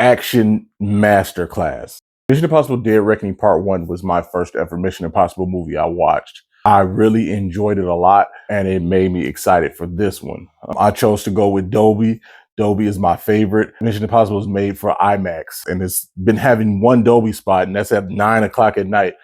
action masterclass. Mission Impossible Dead Reckoning Part 1 was my first ever Mission Impossible movie I watched. I really enjoyed it a lot, and it made me excited for this one. I chose to go with Dolby. Dolby is my favorite. Mission Impossible is made for IMAX, and it's been having one Dolby spot, and that's at 9 o'clock at night.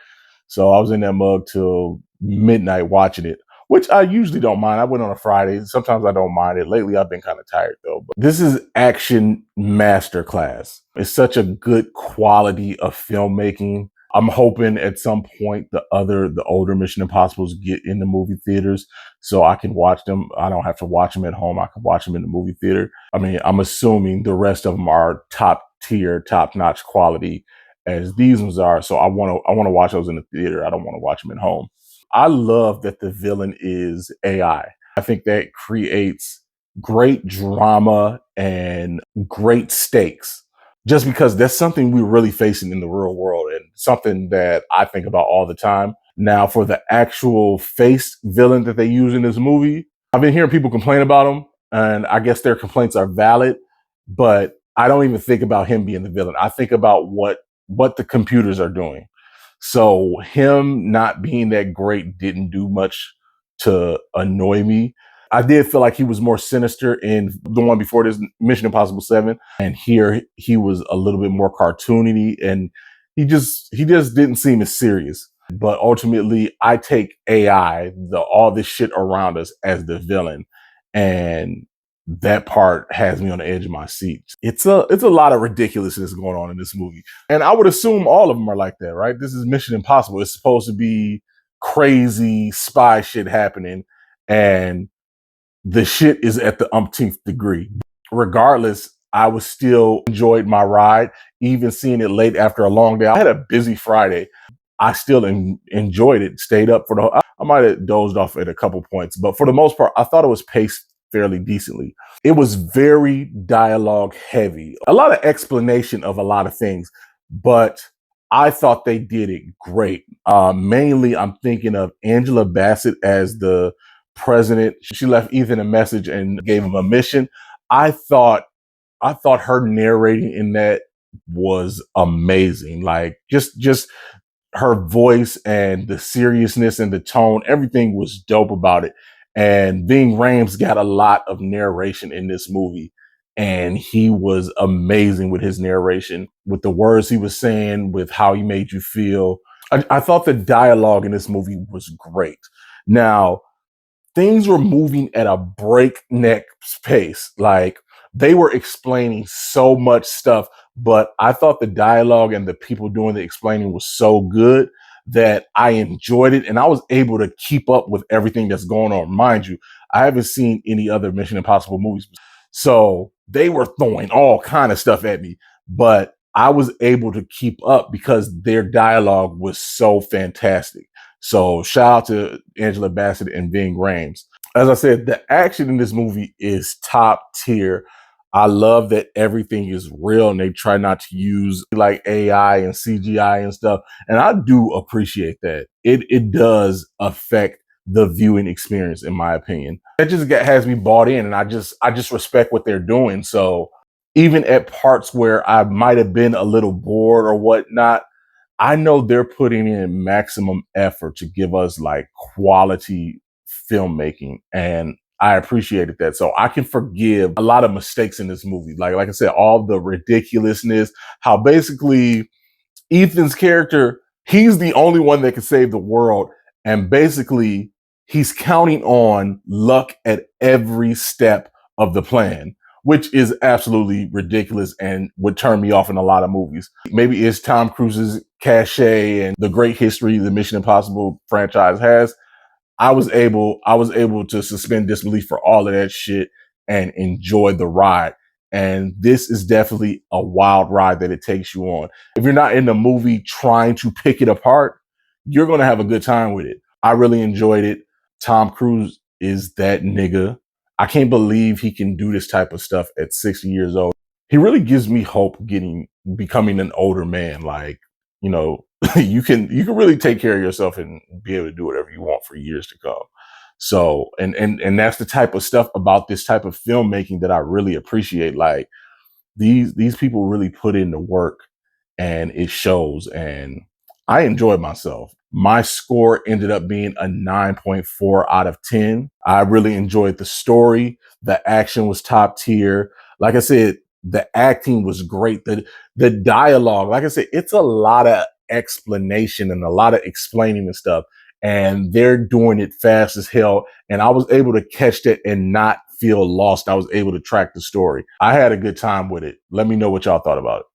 So I was in that mug till midnight watching it, which I usually don't mind. I went on a Friday. Sometimes I don't mind it. Lately, I've been kind of tired though. But this is action masterclass. It's such a good quality of filmmaking. I'm hoping at some point the older Mission Impossibles get in the movie theaters so I can watch them. I don't have to watch them at home. I can watch them in the movie theater. I mean, I'm assuming the rest of them are top tier, top notch quality as these ones are. So I want to watch those in the theater. I don't want to watch them at home. I love that the villain is AI. I think that creates great drama and great stakes just because that's something we're really facing in the real world and something that I think about all the time. Now, for the actual face villain that they use in this movie, I've been hearing people complain about him, and I guess their complaints are valid, but I don't even think about him being the villain. I think about what the computers are doing. So him not being that great didn't do much to annoy me. I did feel like he was more sinister in the one before this, Mission Impossible 7. And here he was a little bit more cartoony, and he just didn't seem as serious. But ultimately, I take AI, all this shit around us, as the villain. And that part has me on the edge of my seat. It's a lot of ridiculousness going on in this movie. And I would assume all of them are like that, right? This is Mission Impossible. It's supposed to be crazy spy shit happening, and the shit is at the umpteenth degree. Regardless, I was still enjoyed my ride, even seeing it late after a long day. I had a busy Friday. I still enjoyed it, stayed up for I might have dozed off at a couple points, but for the most part, I thought it was paced fairly decently. It was very dialogue heavy, a lot of explanation of a lot of things, but I thought they did it great. Mainly, I'm thinking of Angela Bassett as the president. She left Ethan a message and gave him a mission. I thought her narrating in that was amazing. Like just her voice and the seriousness and the tone, everything was dope about it. And Ving Rhames got a lot of narration in this movie, and he was amazing with his narration, with the words he was saying, with how he made you feel. I thought the dialogue in this movie was great. Now, things were moving at a breakneck pace. Like, they were explaining so much stuff, but I thought the dialogue and the people doing the explaining was so good that I enjoyed it, and I was able to keep up with everything that's going on. Mind you, I haven't seen any other Mission Impossible movies, so they were throwing all kind of stuff at me, but I was able to keep up because their dialogue was so fantastic. So shout out to Angela Bassett and Ving Rhames. As I said, the action in this movie is top tier. I love that everything is real and they try not to use like AI and CGI and stuff. And I do appreciate that. It does affect the viewing experience, in my opinion. It just has me bought in, and I just respect what they're doing. So even at parts where I might have been a little bored or whatnot, I know they're putting in maximum effort to give us like quality filmmaking, and I appreciated that. So I can forgive a lot of mistakes in this movie. Like I said, all the ridiculousness, how basically Ethan's character, he's the only one that can save the world. And basically he's counting on luck at every step of the plan, which is absolutely ridiculous and would turn me off in a lot of movies. Maybe it's Tom Cruise's cachet and the great history the Mission Impossible franchise has. I was able to suspend disbelief for all of that shit and enjoy the ride. And this is definitely a wild ride that it takes you on. If you're not in the movie trying to pick it apart, you're going to have a good time with it. I really enjoyed it. Tom Cruise is that nigga. I can't believe he can do this type of stuff at 60 years old. He really gives me hope becoming an older man. Like, you know, you can really take care of yourself and be able to do whatever you want for years to come. So, and that's the type of stuff about this type of filmmaking that I really appreciate. Like, These people really put in the work, and it shows. And I enjoyed myself. My score ended up being a 9.4 out of 10. I really enjoyed the story. The action was top tier. Like I said, the acting was great. The dialogue, like I said, it's a lot of explanation and a lot of explaining and stuff. And they're doing it fast as hell. And I was able to catch that and not feel lost. I was able to track the story. I had a good time with it. Let me know what y'all thought about it.